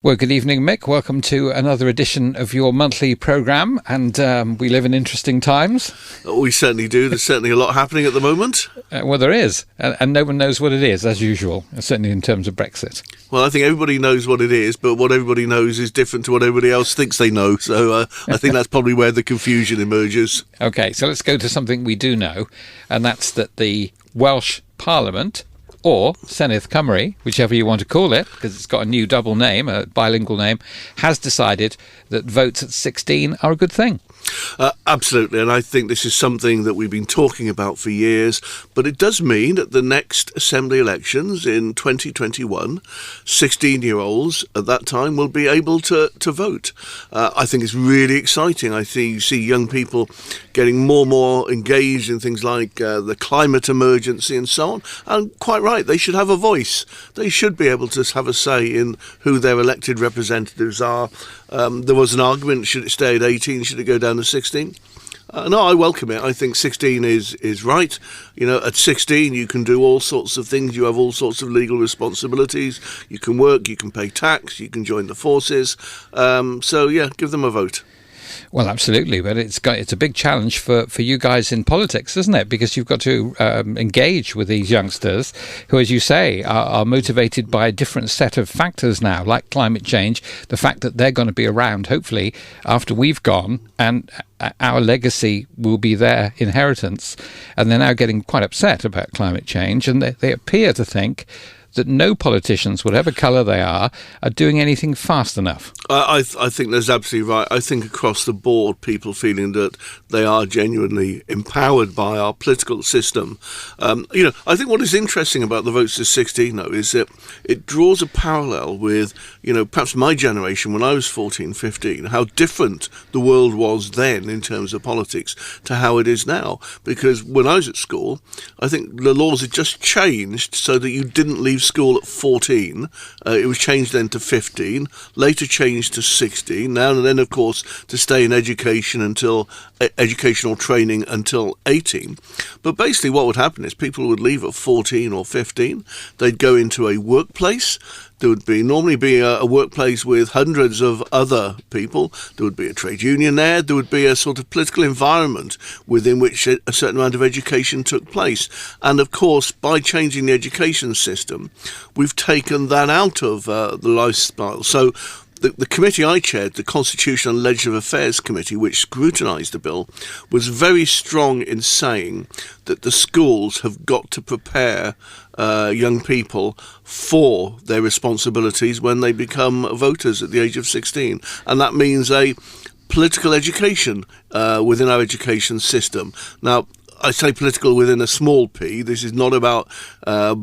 Well, good evening, Mick. Welcome to another edition of your monthly programme, and we live in interesting times. We certainly do. There's certainly a lot happening at the moment. Well, there is, and no one knows what it is, as usual, certainly in terms of Brexit. Well, I think everybody knows what it is, but what everybody knows is different to what everybody else thinks they know, so I think that's probably where the confusion emerges. OK, so let's go to something we do know, and that's that the Welsh Parliament, or Senedd Cymru, whichever you want to call it, because it's got a new double name, a bilingual name, has decided that votes at 16 are a good thing. Absolutely, and I think this is something that we've been talking about for years, but it does mean that the next Assembly elections in 2021, 16-year-olds at that time will be able to vote. I think it's really exciting. I think you see young people getting more and more engaged in things like the climate emergency and so on, and quite right, they should have a voice. They should be able to have a say in who their elected representatives are. There was an argument, should it stay at 18, should it go down to 16? No, I welcome it. I think 16 is right. You know, at 16 you can do all sorts of things. You have all sorts of legal responsibilities. You can work, you can pay tax, you can join the forces. So, yeah, give them a vote. Well, absolutely, but it's a big challenge for you guys in politics, isn't it? Because you've got to engage with these youngsters who, as you say, are motivated by a different set of factors now, like climate change, the fact that they're going to be around, hopefully, after we've gone, and our legacy will be their inheritance. And they're now getting quite upset about climate change, and they appear to think that no politicians, whatever colour they are doing anything fast enough. I think that's absolutely right. I think across the board, people feeling that they are genuinely empowered by our political system. I think what is interesting about the votes to 16, though, is that it draws a parallel with, perhaps my generation when I was 14, 15, how different the world was then in terms of politics to how it is now. Because when I was at school, I think the laws had just changed so that you didn't leave school at 14. It was changed then to 15, later changed to 16, now and then, of course, to stay in education until educational training until 18. But basically what would happen is people would leave at 14 or 15. They'd go into a workplace. There would normally be a workplace with hundreds of other people. There would be a trade union there. There would be a sort of political environment within which a certain amount of education took place. And of course, by changing the education system, we've taken that out of the lifestyle. So the committee I chaired, the Constitutional and Legislative Affairs Committee, which scrutinised the bill, was very strong in saying that the schools have got to prepare young people for their responsibilities when they become voters at the age of 16. And that means a political education within our education system. Now, I say political within a small p. This is not about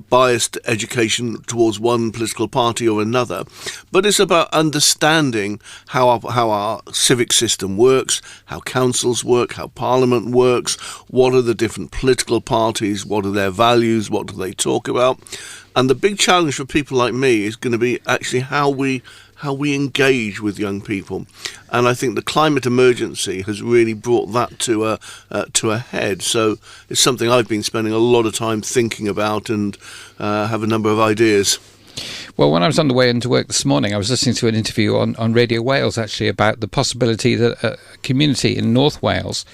biased education towards one political party or another, but it's about understanding how our civic system works, how councils work, how Parliament works, what are the different political parties, what are their values, what do they talk about. And the big challenge for people like me is going to be actually how we engage with young people. And I think the climate emergency has really brought that to a head. So it's something I've been spending a lot of time thinking about and have a number of ideas. Well, when I was on the way into work this morning, I was listening to an interview on Radio Wales, actually, about the possibility that a community in North Wales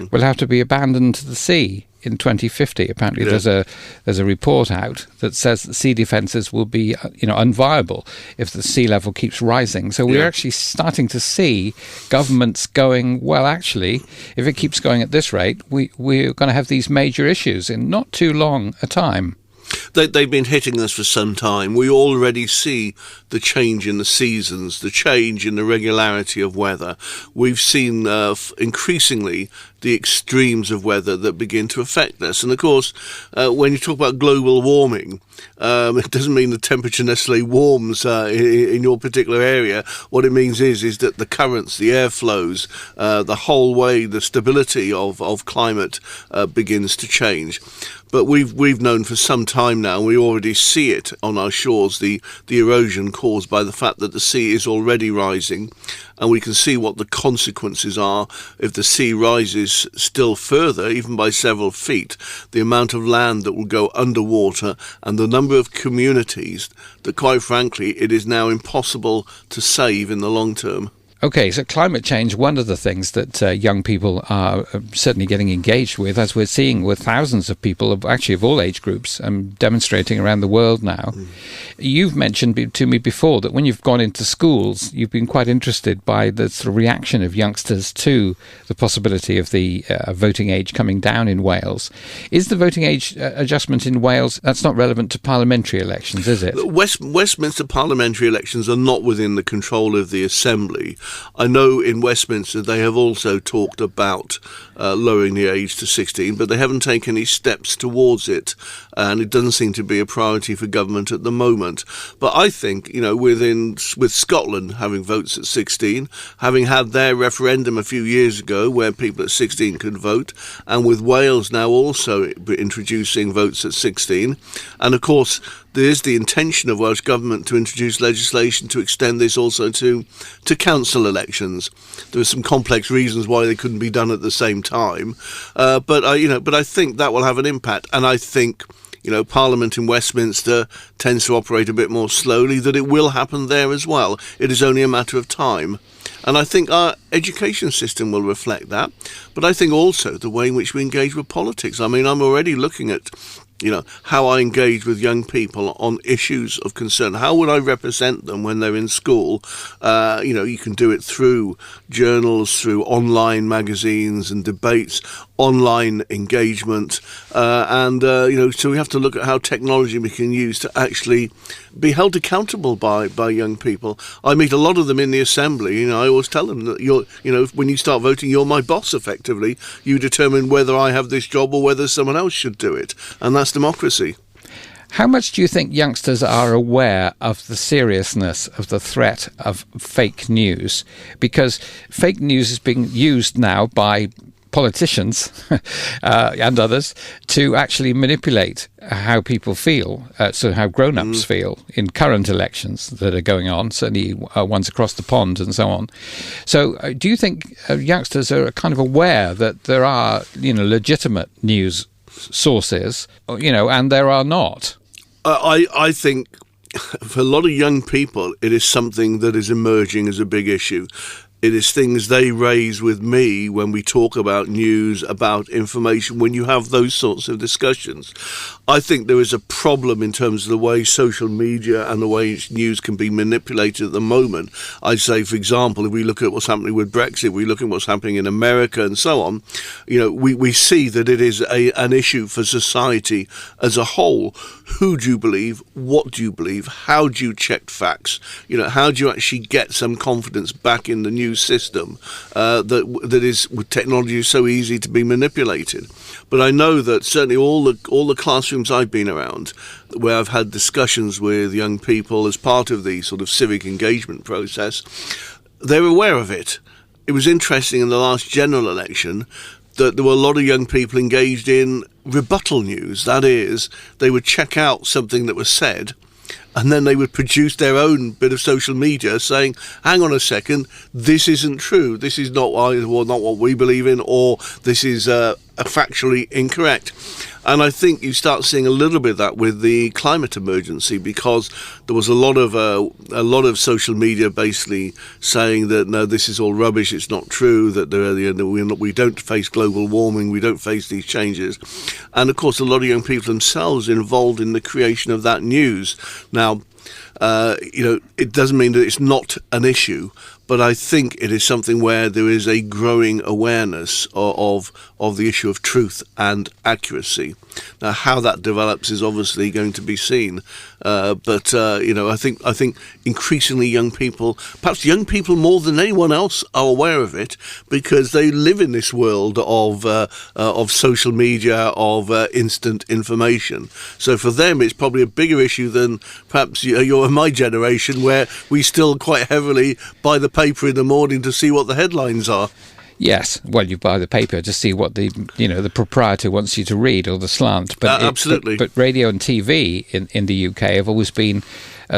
will have to be abandoned to the sea in 2050. Apparently, there's a report out that says that sea defences will be, unviable if the sea level keeps rising. So we're actually starting to see governments going, well, actually, if it keeps going at this rate, we're going to have these major issues in not too long a time. They've been hitting us for some time. We already see the change in the seasons, the change in the regularity of weather. We've seen increasingly the extremes of weather that begin to affect us. And of course, when you talk about global warming, it doesn't mean the temperature necessarily warms in your particular area. What it means is that the currents, the airflows, the whole way, the stability of climate begins to change. But we've known for some time now, we already see it on our shores, the erosion caused by the fact that the sea is already rising, and we can see what the consequences are if the sea rises still further, even by several feet, the amount of land that will go underwater and the the number of communities that, quite frankly, it is now impossible to save in the long term. Okay, so climate change, one of the things that young people are certainly getting engaged with, as we're seeing with thousands of people, of all age groups, demonstrating around the world now. You've mentioned to me before that when you've gone into schools, you've been quite interested by the sort of reaction of youngsters to the possibility of the voting age coming down in Wales. Is the voting age adjustment in Wales, that's not relevant to parliamentary elections, is it? Westminster parliamentary elections are not within the control of the Assembly. I know in Westminster they have also talked about lowering the age to 16, but they haven't taken any steps towards it, and it doesn't seem to be a priority for government at the moment. But I think, with Scotland having votes at 16, having had their referendum a few years ago where people at 16 could vote, and with Wales now also introducing votes at 16, and of course there is the intention of Welsh Government to introduce legislation to extend this also to council elections. There are some complex reasons why they couldn't be done at the same time, but I think that will have an impact, and I think Parliament in Westminster tends to operate a bit more slowly, that it will happen there as well. It is only a matter of time. And I think our education system will reflect that, but I think also the way in which we engage with politics. I mean, I'm already looking at how I engage with young people on issues of concern. How would I represent them when they're in school? You can do it through journals, through online magazines and debates, online engagement, so we have to look at how technology we can use to actually be held accountable by young people. I meet a lot of them in the Assembly. I always tell them that when you start voting, you're my boss. Effectively, you determine whether I have this job or whether someone else should do it, and that's democracy. How much do you think youngsters are aware of the seriousness of the threat of fake news? Because fake news is being used now by politicians and others to actually manipulate how people feel, so how grown-ups feel in current elections that are going on, certainly ones across the pond and so on. So do you think youngsters are kind of aware that there are, legitimate news sources, and there are not? I think for a lot of young people, it is something that is emerging as a big issue. It is things they raise with me when we talk about news, about information, when you have those sorts of discussions. I think there is a problem in terms of the way social media and the way news can be manipulated at the moment. I'd say, for example, if we look at what's happening with Brexit, we look at what's happening in America and so on, we see that it is an issue for society as a whole. Who do you believe? What do you believe? How do you check facts? How do you actually get some confidence back in the news system that is, with technology, is so easy to be manipulated? But I know that certainly all the classrooms I've been around, where I've had discussions with young people as part of the sort of civic engagement process, they're aware of it. It was interesting in the last general election that there were a lot of young people engaged in rebuttal news. That is, they would check out something that was said, and then they would produce their own bit of social media saying, hang on a second, this isn't true, this is not what we believe in, or this is factually incorrect. And I think you start seeing a little bit of that with the climate emergency, because there was a lot of social media basically saying that no, this is all rubbish, it's not true, that we don't face global warming, we don't face these changes. And of course, a lot of young people themselves involved in the creation of that news. Now, it doesn't mean that it's not an issue, but I think it is something where there is a growing awareness of the issue of truth and accuracy. Now, how that develops is obviously going to be seen, but I think increasingly young people, perhaps young people more than anyone else, are aware of it because they live in this world of social media, of instant information. So for them, it's probably a bigger issue than perhaps you're my generation, where we still quite heavily buy the paper in the morning to see what the headlines are. Yes, well, you buy the paper to see what the proprietor wants you to read, or the slant. But absolutely. But radio and TV in the UK have always been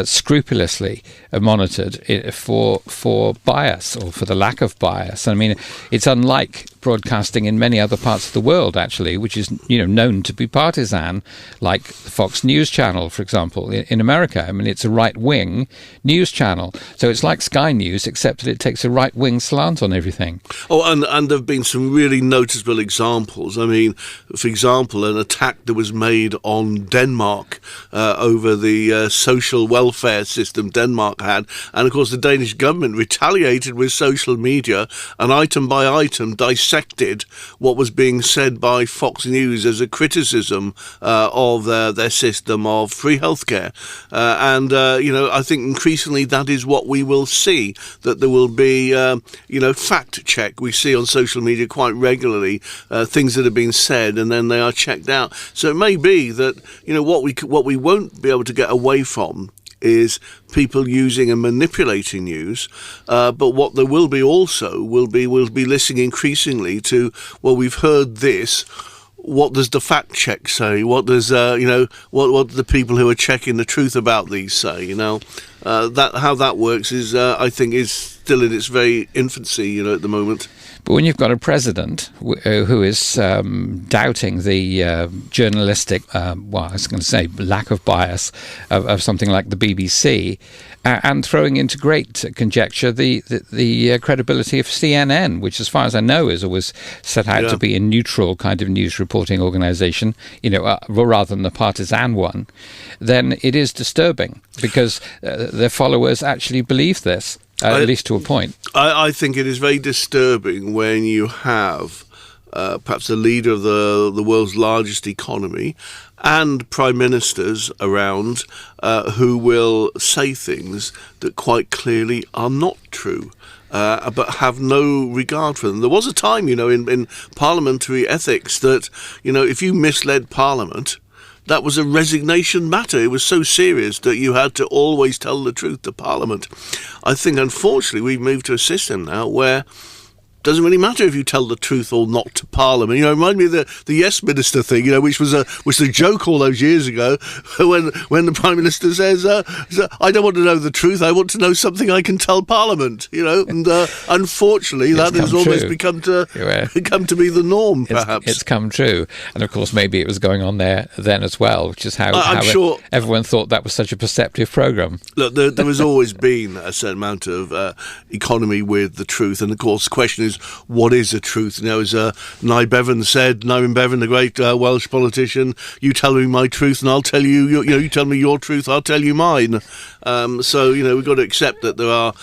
scrupulously monitored for bias or for the lack of bias. I mean, it's unlike broadcasting in many other parts of the world, actually, which is known to be partisan, like the Fox News channel, for example, in America. I mean, it's a right-wing news channel, so it's like Sky News, except that it takes a right-wing slant on everything. Oh, and there have been some really noticeable examples. I mean, for example, an attack that was made on Denmark over the social welfare system Denmark had, and of course the Danish government retaliated with social media, and item by item dissected what was being said by Fox News as a criticism of their system of free healthcare. I think increasingly that is what we will see, that there will be, fact check. We see on social media quite regularly things that have been said and then they are checked out. So it may be that, what we won't be able to get away from is people using and manipulating news, but what there will be also will be listening increasingly to, well, we've heard this. What does the fact check say? What does what the people who are checking the truth about these say? That how that works is I think is still in its very infancy, at the moment. But when you've got a president who is doubting the journalistic, I was going to say lack of bias of something like the BBC, and throwing into great conjecture the credibility of CNN, which, as far as I know, is always set out to be a neutral kind of news reporting organisation, rather than the partisan one, then it is disturbing because their followers actually believe this. At least to a point. I think it is very disturbing when you have perhaps the leader of the world's largest economy and prime ministers around who will say things that quite clearly are not true. But have no regard for them. There was a time, in parliamentary ethics that, if you misled Parliament, that was a resignation matter. It was so serious that you had to always tell the truth to Parliament. I think, unfortunately, we've moved to a system now where it doesn't really matter if you tell the truth or not to Parliament. Remind me of the Yes Minister thing, which was a joke all those years ago, when the Prime Minister says, "I don't want to know the truth. I want to know something I can tell Parliament." And unfortunately, that has almost become to be the norm. Perhaps it's come true, and of course, maybe it was going on there then as well, which is how sure everyone thought that was such a perceptive programme. Look, there has always been a certain amount of economy with the truth, and of course, the question is, what is the truth? As Nyman Bevan, the great Welsh politician, you tell me my truth and I'll tell you, you tell me your truth, I'll tell you mine. So we've got to accept that there are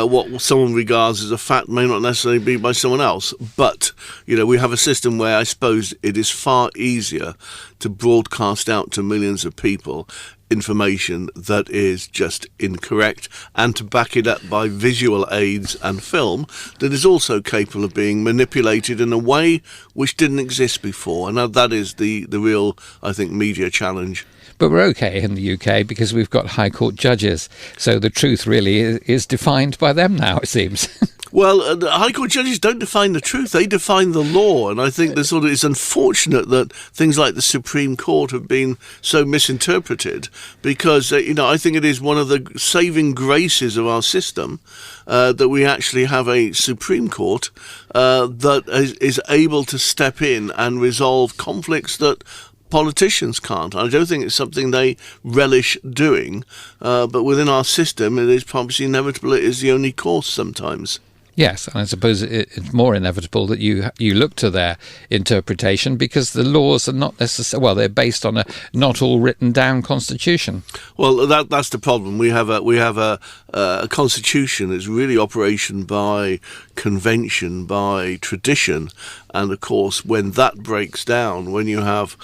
what someone regards as a fact may not necessarily be by someone else. But, we have a system where I suppose it is far easier to broadcast out to millions of people information that is just incorrect, and to back it up by visual aids and film that is also capable of being manipulated in a way which didn't exist before. And that is the real, I think, media challenge. But we're okay in the UK because we've got High Court judges, so the truth really is defined by them now, it seems. Well, the High Court judges don't define the truth, they define the law, and I think it's unfortunate that things like the Supreme Court have been so misinterpreted, because, I think it is one of the saving graces of our system that we actually have a Supreme Court that is able to step in and resolve conflicts that politicians can't. I don't think it's something they relish doing, but within our system it is probably inevitable. It is the only course sometimes. Yes, and I suppose it's more inevitable that you look to their interpretation because the laws are not necessarily, well, they're based on a not all written down constitution. Well, that's the problem. We have a constitution that's really operation by convention, by tradition, and of course when that breaks down, when you have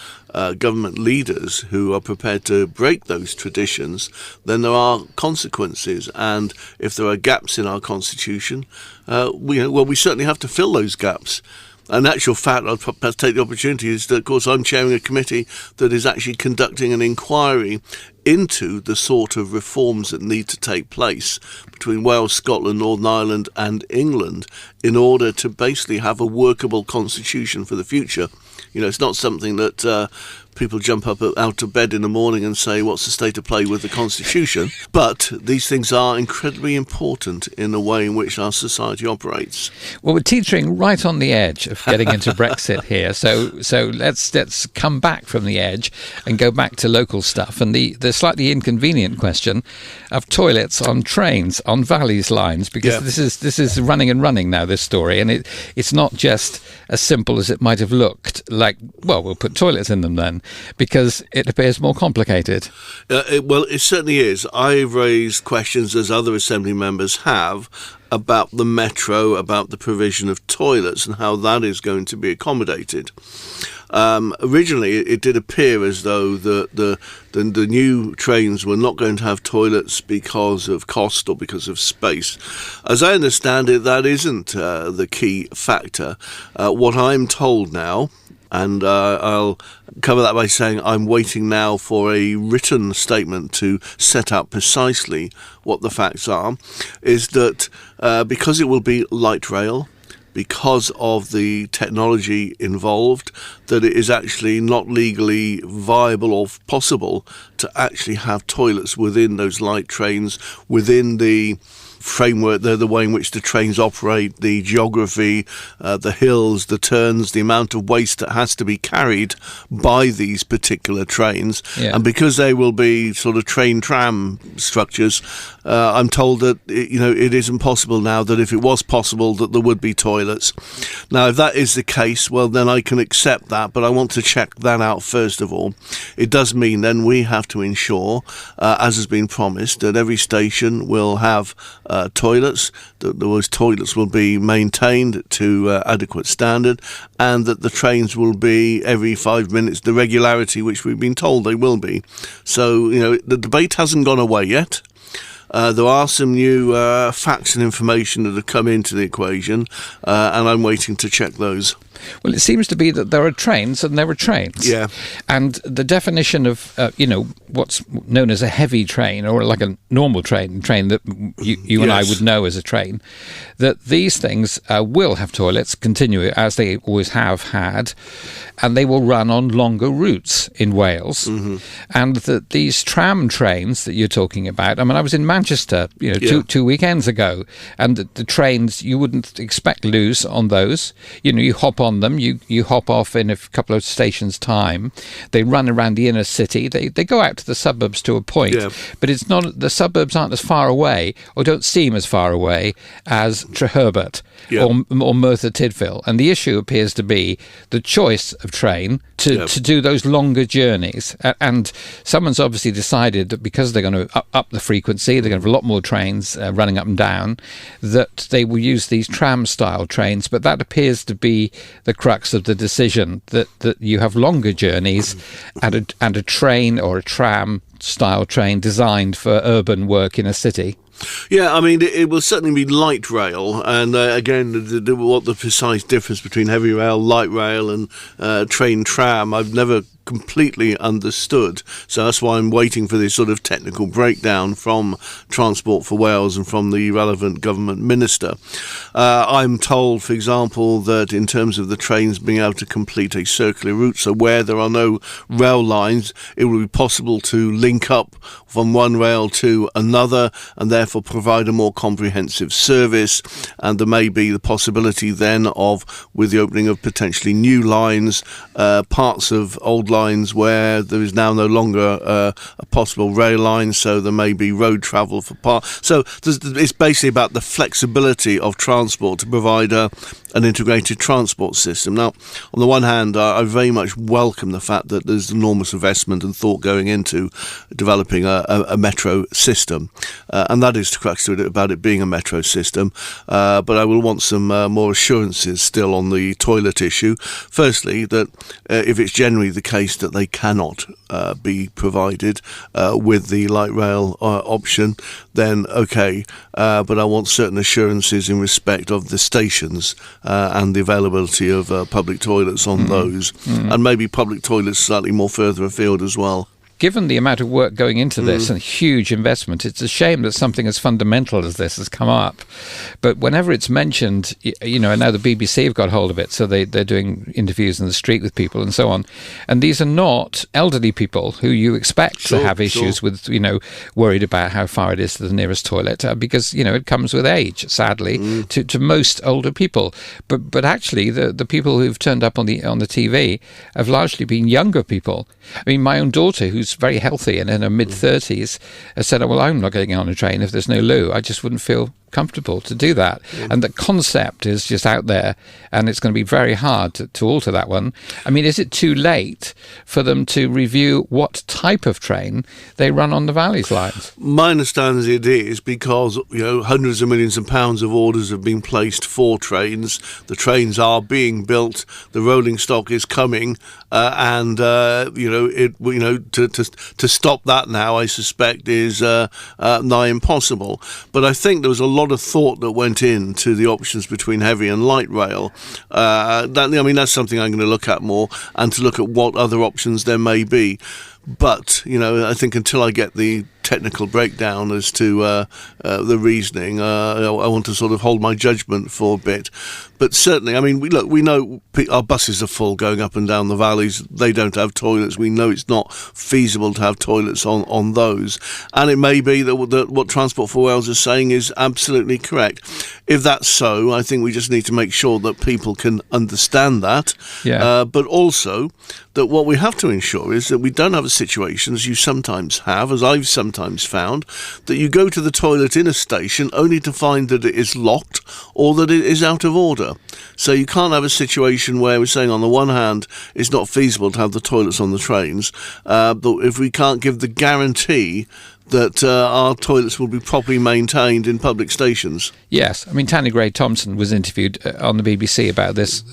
government leaders who are prepared to break those traditions, then there are consequences. And if there are gaps in our constitution, we certainly have to fill those gaps. In actual fact, I'll perhaps take the opportunity is that, of course, I'm chairing a committee that is actually conducting an inquiry into the sort of reforms that need to take place between Wales, Scotland, Northern Ireland and England in order to basically have a workable constitution for the future. It's not something that people jump up out of bed in the morning and say, what's the state of play with the Constitution? But these things are incredibly important in the way in which our society operates. Well, we're teetering right on the edge of getting into Brexit here. So let's come back from the edge and go back to local stuff. And the slightly inconvenient question of toilets on trains, on Valleys lines, because this is running and running now, this story. And it's not just as simple as it might have looked like, well, we'll put toilets in them then, because it appears more complicated. It certainly is. I've raised questions, as other Assembly members have, about the Metro, about the provision of toilets and how that is going to be accommodated. Originally, it did appear as though the new trains were not going to have toilets because of cost or because of space. As I understand it, that isn't the key factor. What I'm told now, and I'll cover that by saying I'm waiting now for a written statement to set out precisely what the facts are, is that because it will be light rail, because of the technology involved, that it is actually not legally viable or possible to actually have toilets within those light trains, within the framework, the way in which the trains operate, the geography, the hills, the turns, the amount of waste that has to be carried by these particular trains. And because they will be sort of train tram structures, I'm told that it isn't possible now, that if it was possible that there would be toilets. Now, if that is the case, well, then I can accept that, but I want to check that out first of all. It does mean then we have to ensure, as has been promised, that every station will have toilets, that those toilets will be maintained to adequate standard, and that the trains will be every 5 minutes, the regularity which we've been told they will be. So, the debate hasn't gone away yet. There are some new facts and information that have come into the equation, and I'm waiting to check those. Well, it seems to be that there are trains and there are trains. Yeah. And the definition of, what's known as a heavy train, or like a normal train that you and I would know as a train, that these things will have toilets, continue as they always have had, and they will run on longer routes in Wales. Mm-hmm. And that these tram trains that you're talking about, I mean, I was in Manchester, two weekends ago, and the trains, you wouldn't expect loose on those. You hop on them, you hop off in a couple of stations' time. They run around the inner city. They go out to the suburbs to a point, but it's not. The suburbs aren't as far away, or don't seem as far away as Treherbert or Merthyr Tydfil. And the issue appears to be the choice of train to do those longer journeys. And someone's obviously decided that because they're going to up the frequency, they're going to have a lot more trains running up and down, that they will use these tram-style trains. But that appears to be the crux of the decision, that you have longer journeys and a train or a tram-style train designed for urban work in a city. Yeah, I mean, it will certainly be light rail, and again, what the precise difference between heavy rail, light rail and train tram, I've never completely understood. So that's why I'm waiting for this sort of technical breakdown from Transport for Wales and from the relevant government minister. I'm told, for example, that in terms of the trains being able to complete a circular route, so where there are no rail lines, it will be possible to link up from one rail to another and therefore provide a more comprehensive service. And there may be the possibility then of, with the opening of potentially new lines, parts of old lines where there is now no longer a possible rail line, so there may be road travel for parts. So it's basically about the flexibility of transport to provide an integrated transport system. Now, on the one hand, I very much welcome the fact that there's enormous investment and thought going into developing a metro system, and that is the crux to it, about it being a metro system. But I will want some more assurances still on the toilet issue. Firstly, that if it's generally the case that they cannot be provided with the light rail option, then okay, but I want certain assurances in respect of the stations and the availability of public toilets on those, and maybe public toilets slightly more further afield as well. given the amount of work going into this and huge investment, it's a shame that something as fundamental as this has come up. But whenever it's mentioned, and now the BBC have got hold of it, so they're doing interviews in the street with people and so on. And these are not elderly people who you expect to have issues with, worried about how far it is to the nearest toilet, because, it comes with age, sadly, to most older people. But actually, the people who've turned up on the TV have largely been younger people. I mean, my own daughter, who's very healthy and in her mid-30s, has said, well, I'm not getting on a train if there's no loo. I just wouldn't feel comfortable to do that. And the concept is just out there, and it's going to be very hard to alter that one. I mean, is it too late for them to review what type of train they run on the Valleys lines? My understanding it is because, hundreds of millions of pounds of orders have been placed for trains. The trains are being built. The rolling stock is coming. To stop that now, I suspect, is nigh impossible. But I think there was a lot of thought that went into the options between heavy and light rail. That's something I'm going to look at more, and to look at what other options there may be. But, I think until I get the technical breakdown as to the reasoning, I want to sort of hold my judgment for a bit. But certainly, we know our buses are full going up and down the valleys. They don't have toilets. We know it's not feasible to have toilets on those. And it may be that what Transport for Wales is saying is absolutely correct. If that's so, I think we just need to make sure that people can understand that. Yeah. But also that what we have to ensure is that we don't have a situation, as you sometimes have, as I've sometimes found, that you go to the toilet in a station only to find that it is locked or that it is out of order. So you can't have a situation where we're saying on the one hand it's not feasible to have the toilets on the trains, but if we can't give the guarantee that our toilets will be properly maintained in public stations. Yes, I mean, Tanya Gray-Thompson was interviewed on the BBC about this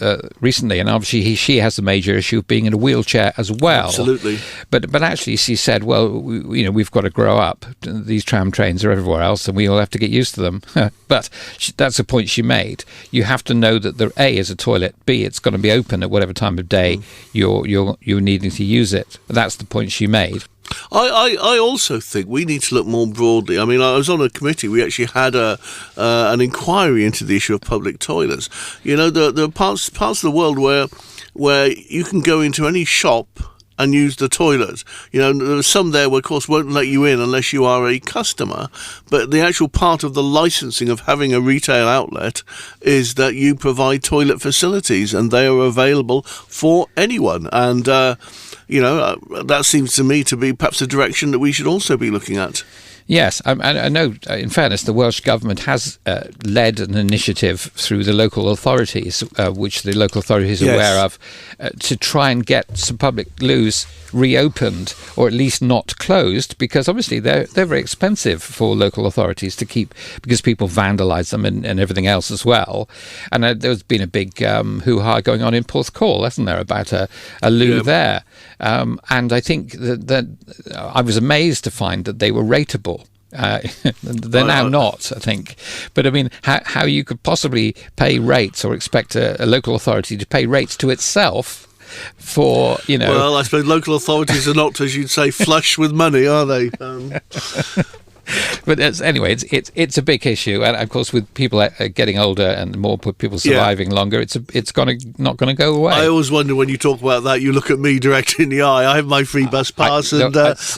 recently, and obviously she has the major issue of being in a wheelchair as well. Absolutely. But actually she said, well, we've got to grow up. These tram trains are everywhere else, and we all have to get used to them. But that's the point she made. You have to know that there, A, is a toilet, B, it's going to be open at whatever time of day you're needing to use it. That's the point she made. I also think we need to look more broadly. I mean, I was on a committee. We actually had an inquiry into the issue of public toilets. There are parts of the world where you can go into any shop and use the toilet. There are some there where, of course, won't let you in unless you are a customer. But the actual part of the licensing of having a retail outlet is that you provide toilet facilities, and they are available for anyone. And that seems to me to be perhaps a direction that we should also be looking at. Yes, I know, in fairness, the Welsh Government has led an initiative through the local authorities, which the local authorities are aware of, to try and get some public loos reopened, or at least not closed, because obviously they're very expensive for local authorities to keep, because people vandalise them and everything else as well. And there's been a big hoo-ha going on in Porthcawl, hasn't there, about a loo there. And I think that I was amazed to find that they were rateable. They're now not, I think. But I mean, how you could possibly pay rates or expect a local authority to pay rates to itself for, Well, I suppose local authorities are not, as you'd say, flush with money, are they? But anyway, it's a big issue, and of course, with people getting older and more people surviving longer, it's not going to go away. I always wonder when you talk about that, you look at me directly in the eye. I have my free bus pass,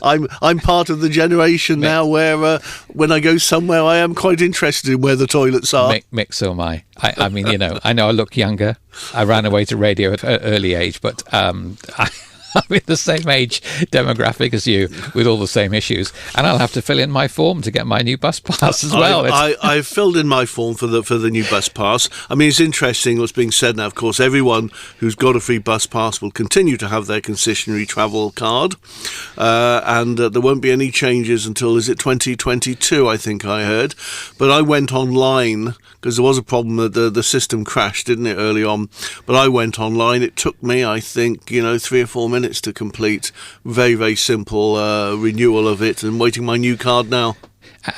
I'm part of the generation now where when I go somewhere, I am quite interested in where the toilets are. Mick, so am I. I mean, I know I look younger. I ran away to radio at an early age, but I'm in the same age demographic as you, with all the same issues, and I'll have to fill in my form to get my new bus pass as well. I've filled in my form for the new bus pass. I mean, it's interesting what's being said now. Of course, everyone who's got a free bus pass will continue to have their concessionary travel card, and there won't be any changes until, is it 2022? I think I heard. But I went online because there was a problem that the system crashed, didn't it, early on? But I went online. It took me, I think, 3 or 4 minutes to complete. Very, very simple renewal of it, and waiting my new card now.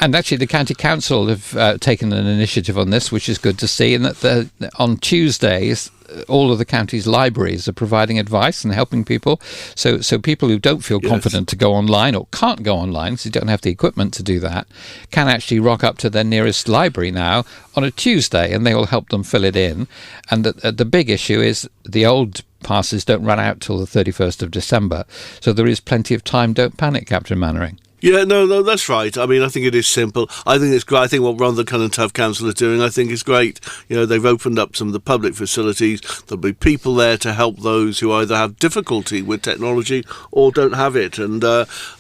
And actually, the county council have taken an initiative on this, which is good to see. And that on Tuesdays, all of the county's libraries are providing advice and helping people. So people who don't feel confident to go online or can't go online, because you don't have the equipment to do that, can actually rock up to their nearest library now on a Tuesday, and they will help them fill it in. And the big issue is the old passes don't run out till the 31st of December. So there is plenty of time. Don't panic, Captain Mannering. Yeah, no, that's right. I mean, I think it is simple. I think it's great. I think what Rhondda Cynnon Tough Council are doing, I think is great. You know, they've opened up some of the public facilities. There'll be people there to help those who either have difficulty with technology or don't have it. And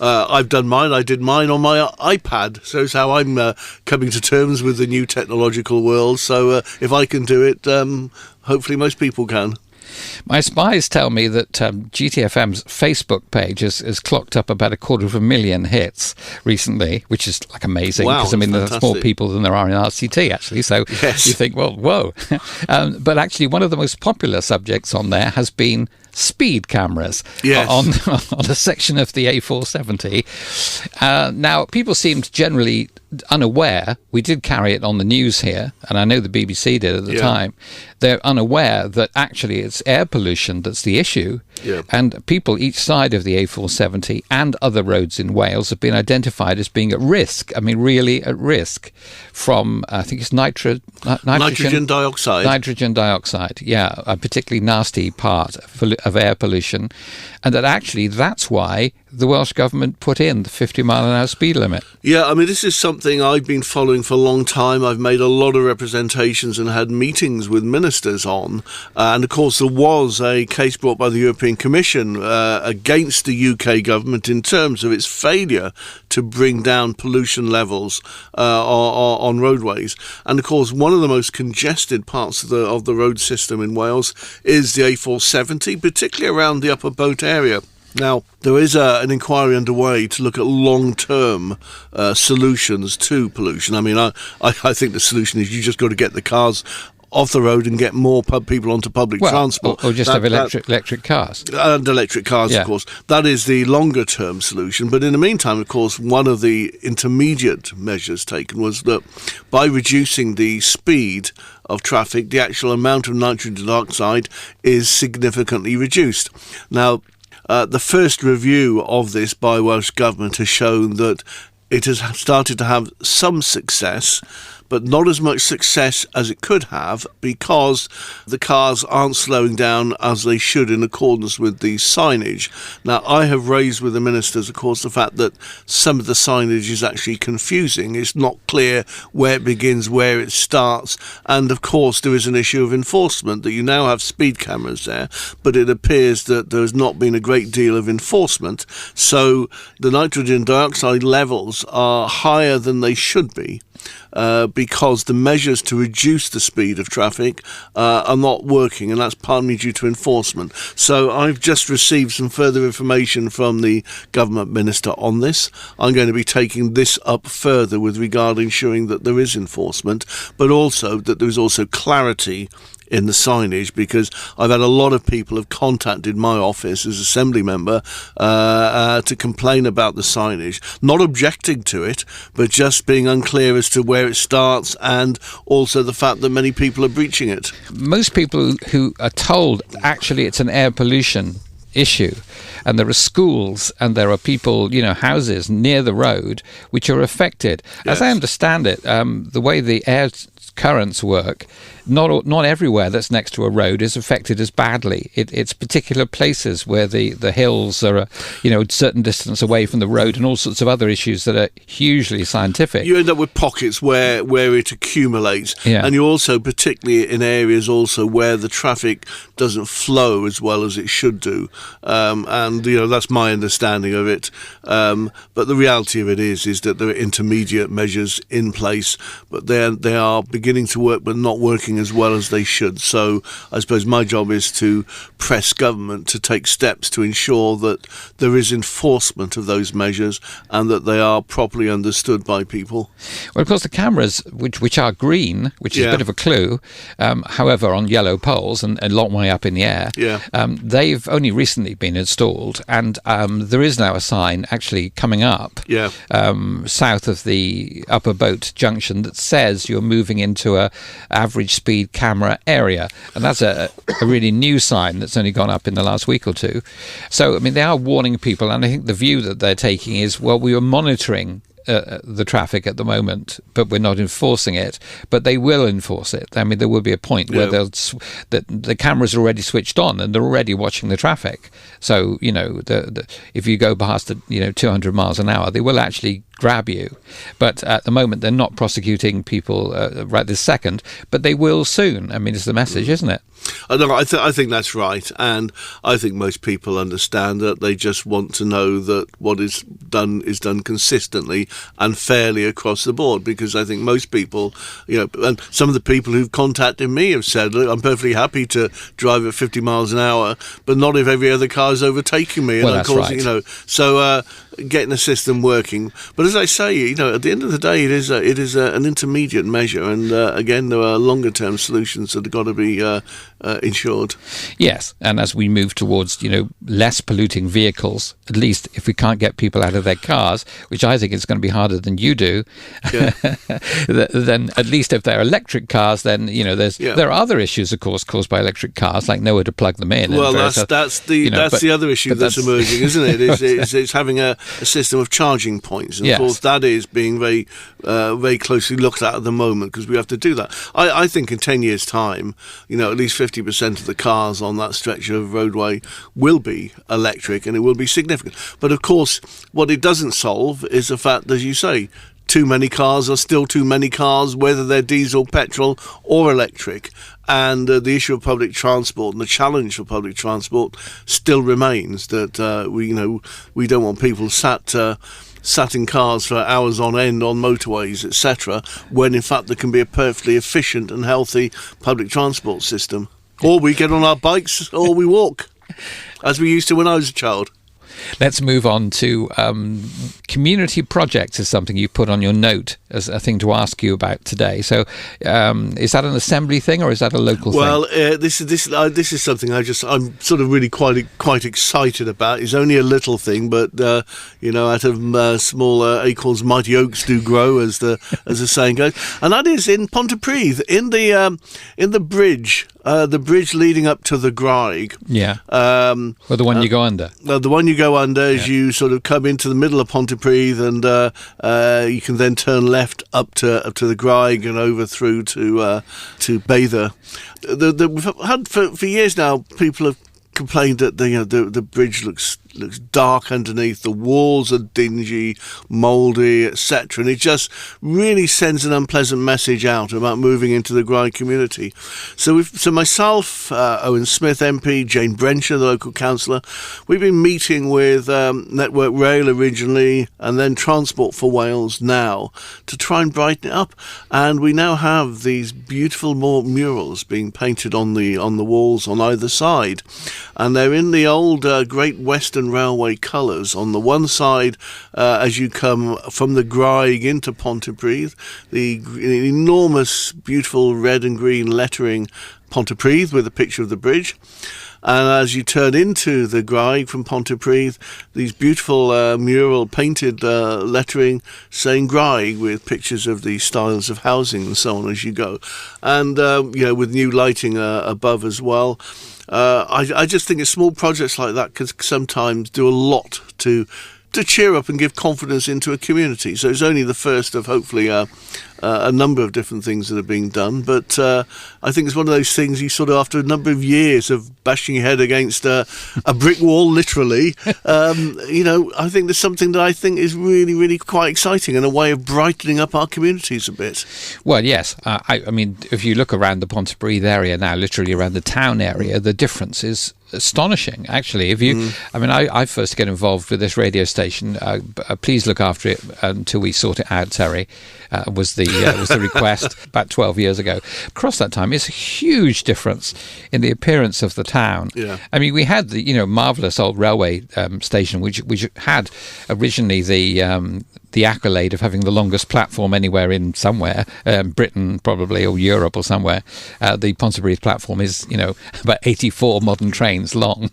I've done mine. I did mine on my iPad. So it's how I'm coming to terms with the new technological world. So if I can do it, hopefully most people can. My spies tell me that GTFM's Facebook page has clocked up about 250,000 hits recently, which is like amazing, because there's more people than there are in RCT actually. So you think, well, whoa. But actually, one of the most popular subjects on there has been speed cameras on a section of the A470. Now, people seemed generally unaware. We did carry it on the news here, and I know the BBC did at the time. They're unaware that actually it's air pollution that's the issue. And people each side of the A470 and other roads in Wales have been identified as being at risk. I mean, really at risk from, I think it's nitrogen dioxide. Nitrogen dioxide, a particularly nasty part of air pollution. And that actually that's why the Welsh Government put in the 50-mile-an-hour speed limit. Yeah, I mean, this is something I've been following for a long time. I've made a lot of representations and had meetings with ministers on. And, of course, there was a case brought by the European Commission against the UK government in terms of its failure to bring down pollution levels on roadways. And, of course, one of the most congested parts of the road system in Wales is the A470, particularly around the Upper Boat area. Now, there is an inquiry underway to look at long-term solutions to pollution. I mean, I think the solution is you just got to get the cars off the road and get more people onto public transport. Or just have electric cars. And electric cars, of course. That is the longer-term solution. But in the meantime, of course, one of the intermediate measures taken was that by reducing the speed of traffic, the actual amount of nitrogen dioxide is significantly reduced. Now, the first review of this by Welsh Government has shown that it has started to have some success, but not as much success as it could have, because the cars aren't slowing down as they should in accordance with the signage. Now, I have raised with the ministers, of course, the fact that some of the signage is actually confusing. It's not clear where it begins, where it starts, and of course there is an issue of enforcement, that you now have speed cameras there, but it appears that there has not been a great deal of enforcement, so the nitrogen dioxide levels are higher than they should be. Because the measures to reduce the speed of traffic are not working, and that's partly due to enforcement. So I've just received some further information from the government minister on this. I'm going to be taking this up further with regard to ensuring that there is enforcement, but also that there is also clarity in the signage, because I've had a lot of people have contacted my office as Assembly member to complain about the signage, not objecting to it, but just being unclear as to where it starts, and also the fact that many people are breaching it. Most people who are told actually it's an air pollution issue, and there are schools and there are people, houses near the road which are affected. As I understand it, the way the air currents work, not everywhere that's next to a road is affected as badly. It's particular places where the hills are a certain distance away from the road, and all sorts of other issues that are hugely scientific. You end up with pockets where it accumulates, and you also, particularly in areas also where the traffic doesn't flow as well as it should do, and that's my understanding of it. But the reality of it is that there are intermediate measures in place, but they are beginning beginning to work but not working as well as they should. So I suppose my job is to press government to take steps to ensure that there is enforcement of those measures and that they are properly understood by people. Well, of course, the cameras, which are green, which is a bit of a clue, however, on yellow poles and a long way up in the air, they've only recently been installed, and there is now a sign actually coming up south of the Upper Boat Junction that says you're moving into a average speed camera area, and that's a really new sign that's only gone up in the last week or two. So, I mean, they are warning people, and I think the view that they're taking is, well, we are monitoring the traffic at the moment, but we're not enforcing it. But they will enforce it. I mean, there will be a point where that the cameras are already switched on and they're already watching the traffic. So, you know, if you go past 200 miles an hour, they will actually grab you. But at the moment, they're not prosecuting people right this second, but they will soon. I mean, it's the message, isn't it? I think that's right, and I think most people understand that. They just want to know that what is done consistently and fairly across the board, because I think most people, and some of the people who've contacted me have said, look, I'm perfectly happy to drive at 50 miles an hour, but not if every other car is overtaking me. Well, that's right. So getting the system working. But as I say, at the end of the day, it is an intermediate measure, and again, there are longer term solutions that have got to be ensured. Yes, and as we move towards less polluting vehicles, at least if we can't get people out of their cars, which I think is going to be harder than you do, then at least if they're electric cars, then there are other issues, of course, caused by electric cars, like nowhere to plug them in. Well, that's the other issue that's emerging, isn't it? It's having a system of charging points, and of course that is being very very closely looked at the moment, because we have to do that. I think in 10 years' time, at least 50% of the cars on that stretch of roadway will be electric, and it will be significant. But of course, what it doesn't solve is the fact, as you say, too many cars are still too many cars, whether they're diesel, petrol or electric. And the issue of public transport and the challenge for public transport still remains, that we don't want people sat in cars for hours on end on motorways, etc., when in fact there can be a perfectly efficient and healthy public transport system. Or we get on our bikes, or we walk, as we used to when I was a child. Let's move on to community projects is something you put on your note as a thing to ask you about today. So is that an assembly thing, or is that a local thing? Well, this is something I'm sort of really quite excited about. It's only a little thing, but out of small acorns mighty oaks do grow, as the saying goes. And that is in Pontypridd, in the bridge. The bridge leading up to the Graig. Yeah. Well, the one you go under. The one you go under as you sort of come into the middle of Pontypridd, and you can then turn left up to the Graig and over through to Bather. We've had for years now, people have complained that the bridge looks dark underneath, the walls are dingy, mouldy, etc., and it just really sends an unpleasant message out about moving into the Graig community. So myself, Owen Smith MP, Jane Brencher, the local councillor, we've been meeting with Network Rail originally, and then Transport for Wales now, to try and brighten it up. And we now have these beautiful murals being painted on the walls on either side, and they're in the old Great Western Railway colours. On the one side, as you come from the Graig into Pontypridd, the enormous, beautiful red and green lettering Pontypridd with a picture of the bridge. And as you turn into the Graig from Pontypridd, these beautiful mural painted lettering saying Graig, with pictures of the styles of housing and so on as you go. And, with new lighting above as well. I just think small projects like that can sometimes do a lot to cheer up and give confidence into a community. So it's only the first of hopefully a number of different things that are being done. But I think it's one of those things you sort of, after a number of years of bashing your head against a brick wall, literally, I think there's something that I think is really, really quite exciting and a way of brightening up our communities a bit. Well, yes. I mean, if you look around the Pontypridd area now, literally around the town area, the difference is astonishing, actually. If you, I first get involved with this radio station. Please look after it until we sort it out, Terry. Was the the request about 12 years ago. Across that time, it's a huge difference in the appearance of the town. Yeah. I mean, we had the marvellous old railway station, which had originally the accolade of having the longest platform anywhere in somewhere, Britain probably, or Europe or somewhere. The Pontypridd platform is, about 84 modern trains long,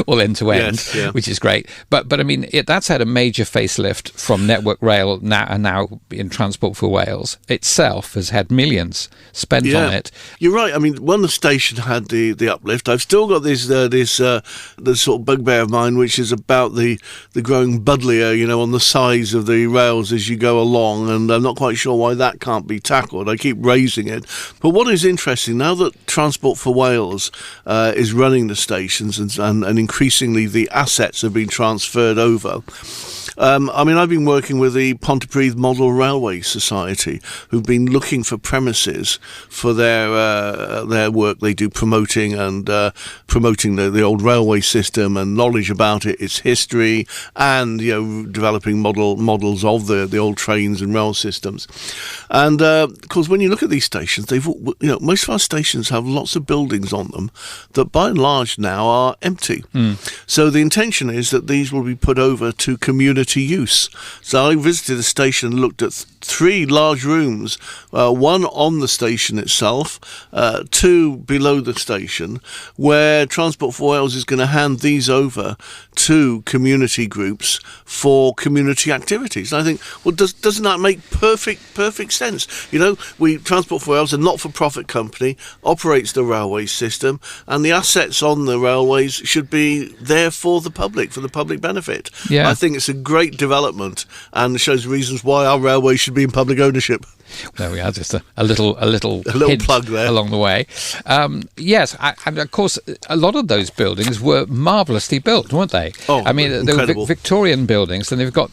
all end to end, which is great. But I mean, that's had a major facelift from Network Rail now in Transport for Wales. Itself has had millions spent on it. You're right. I mean, when the station had the uplift, I've still got this sort of bugbear of mine, which is about the growing buddleia, on the size of the rails as you go along, and I'm not quite sure why that can't be tackled. I keep raising it. But what is interesting, now that Transport for Wales is running the stations and increasingly the assets have been transferred over, I've been working with the Pontypridd Model Railway Society, who've been looking for premises for their work. They do promoting the old railway system and knowledge about it, its history, and developing models of the old trains and rail systems. And of course, when you look at these stations, most of our stations have lots of buildings on them that, by and large, now are empty. So the intention is that these will be put over to community use. So I visited a station and looked at 3 large rooms, one on the station itself, 2 below the station, where Transport for Wales is going to hand these over to community groups for community activities. And I think, well, doesn't that make perfect sense? Transport for Wales, a not-for-profit company, operates the railway system, and the assets on the railways should be there for the public benefit. I think it's a great development and shows reasons why our railways should be in public ownership. There we are, just a little plug there along the way. Yes, and of course, a lot of those buildings were marvellously built, weren't they? Oh, I mean, they were Victorian buildings, and they've got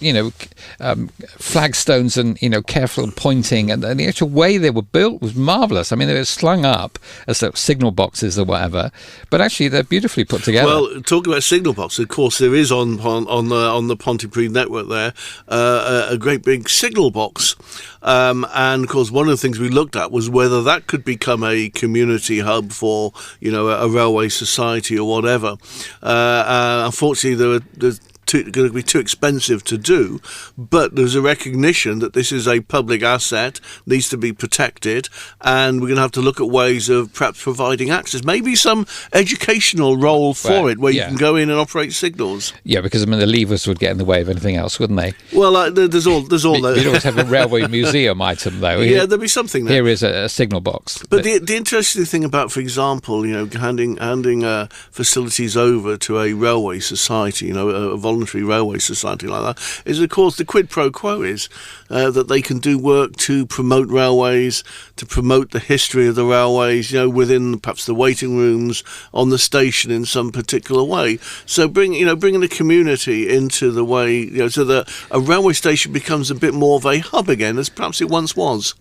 flagstones and careful pointing, and the actual way they were built was marvelous. I mean, they were slung up as signal boxes or whatever, but actually they're beautifully put together. Well, talking about signal boxes, of course, there is on the Pontypridd network there a great big signal box. And of course, one of the things we looked at was whether that could become a community hub for, a railway society or whatever. Unfortunately, there's going to be too expensive to do, but there's a recognition that this is a public asset, needs to be protected, and we're going to have to look at ways of perhaps providing access, maybe some educational role for it, where you can go in and operate signals. Yeah, because the levers would get in the way of anything else, wouldn't they? Well, there's all that. You'd always have a railway museum item, though. Yeah, there'd be something there. Here is a signal box. But the interesting thing about, for example, handing facilities over to a railway society, a voluntary railway society like that, is of course the quid pro quo is that they can do work to promote railways, to promote the history of the railways, within perhaps the waiting rooms on the station in some particular way. So bringing the community into the way, so that a railway station becomes a bit more of a hub again, as perhaps it once was.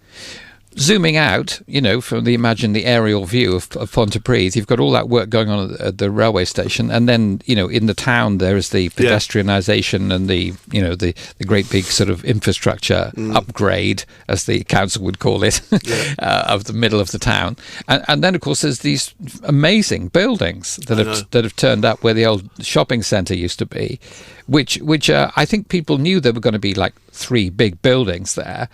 Zooming out, from the aerial view of Pontypridd, you've got all that work going on at the railway station, and then in the town there is the pedestrianisation and the great big sort of infrastructure upgrade, as the council would call it, of the middle of the town, and then of course there's these amazing buildings that have turned up where the old shopping centre used to be, which I think people knew there were going to be like 3 big buildings there,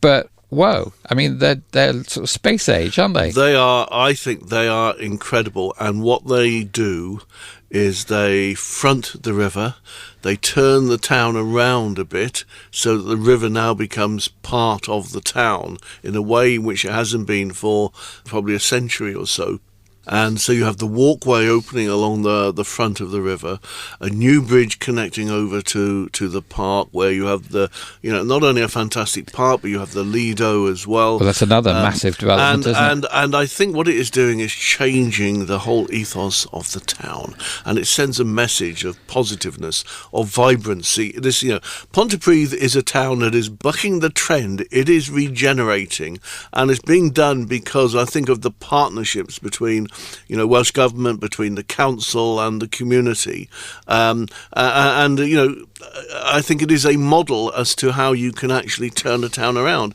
but whoa. I mean, they're sort of space age, aren't they? They are. I think they are incredible. And what they do is they front the river, they turn the town around a bit so that the river now becomes part of the town in a way in which it hasn't been for probably a century or so. And so you have the walkway opening along the front of the river, a new bridge connecting over to the park, where you have not only a fantastic park, but you have the Lido as well. Well, that's another massive development, isn't it? And I think what it is doing is changing the whole ethos of the town, and it sends a message of positiveness, of vibrancy. Pontypridd is a town that is bucking the trend. It is regenerating, and it's being done because I think of the partnerships between Welsh Government, between the council and the community. I think it is a model as to how you can actually turn a town around.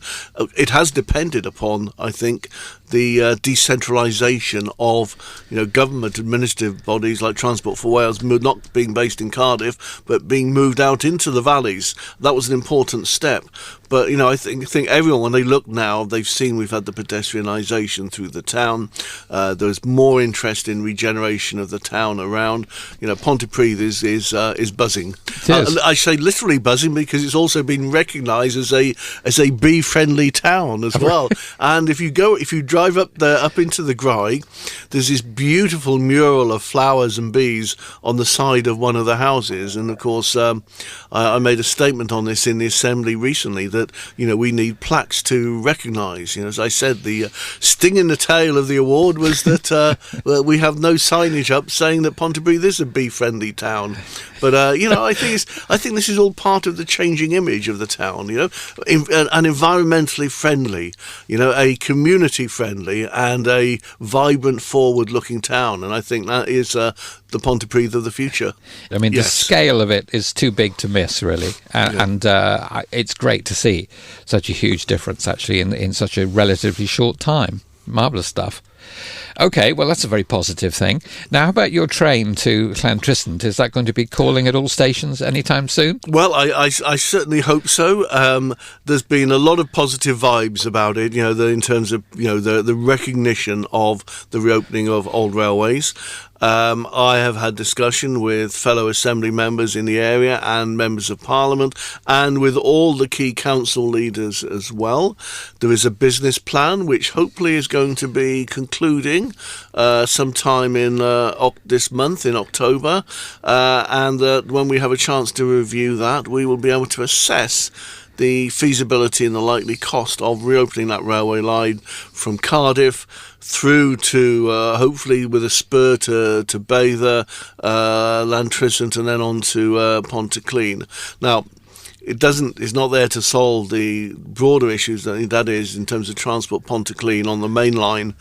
It has depended upon, I think, the decentralisation of government administrative bodies like Transport for Wales not being based in Cardiff but being moved out into the valleys. That was an important step. But I think everyone, when they look now, they've seen we've had the pedestrianisation through the town. There's more interest in regeneration of the town around. Pontypridd is buzzing. I say literally buzzing because it's also been recognised as a bee-friendly town as well. And if you drive up into the Graig, there's this beautiful mural of flowers and bees on the side of one of the houses. And of course, I made a statement on this in the Assembly recently that we need plaques to recognise. As I said, the sting in the tail of the award was that we have no signage up saying that Pontypridd is a bee-friendly town. But I think this is all part of the changing image of the town. An environmentally friendly, a community friendly, and a vibrant, forward-looking town. And I think that is the Pontypridd of the future. I mean, the scale of it is too big to miss, really, and it's great to see such a huge difference actually in such a relatively short time. Marvellous stuff. Okay, well, that's a very positive thing. Now, how about your train to Llantrisant? Is that going to be calling at all stations anytime soon? Well, I certainly hope so. There's been a lot of positive vibes about it, in terms of, the recognition of the reopening of old railways. I have had discussion with fellow Assembly members in the area and members of Parliament and with all the key council leaders as well. There is a business plan which hopefully is going to be concluding sometime in this month, in October, and when we have a chance to review that, we will be able to assess the feasibility and the likely cost of reopening that railway line from Cardiff through to hopefully with a spur to Bather, Llantrisant, and then on to Pontyclean. Now, it's not there to solve the broader issues that is in terms of transport Pontyclean on the main line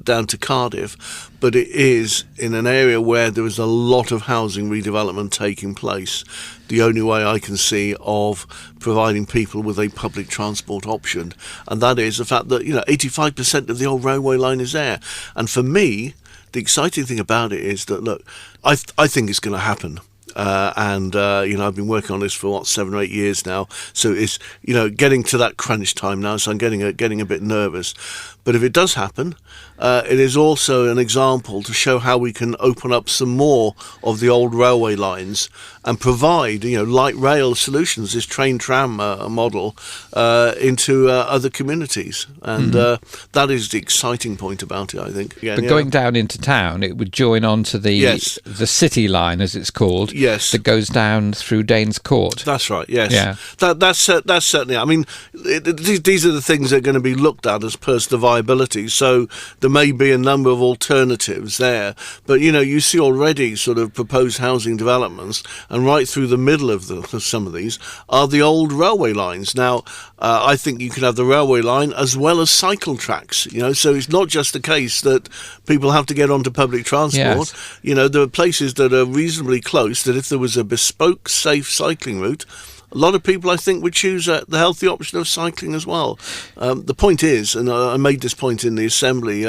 down to Cardiff, but it is in an area where there is a lot of housing redevelopment taking place. The only way I can see of providing people with a public transport option, and that is the fact that 85% of the old railway line is there. And for me, the exciting thing about it is that, look, I think it's going to happen. I've been working on this for 7 or 8 years now, so it's getting to that crunch time now, so I'm getting a bit nervous. But if it does happen, it is also an example to show how we can open up some more of the old railway lines and provide light rail solutions, this train tram model, into other communities, and that is the exciting point about it, I think. But going down into town, it would join on to the city line, as it's called. Yes, that goes down through Danes Court. That's right. Yes. Yeah. That's certainly. I mean, these are the things that are going to be looked at as per the viability. So there may be a number of alternatives there, but you see already sort of proposed housing developments, and right through the middle of some of these are the old railway lines. Now, I think you can have the railway line as well as cycle tracks. So it's not just the case that people have to get onto public transport. Yes. There are places that are reasonably close that if there was a bespoke, safe cycling route, a lot of people, I think, would choose the healthy option of cycling as well. The point is, and I made this point in the Assembly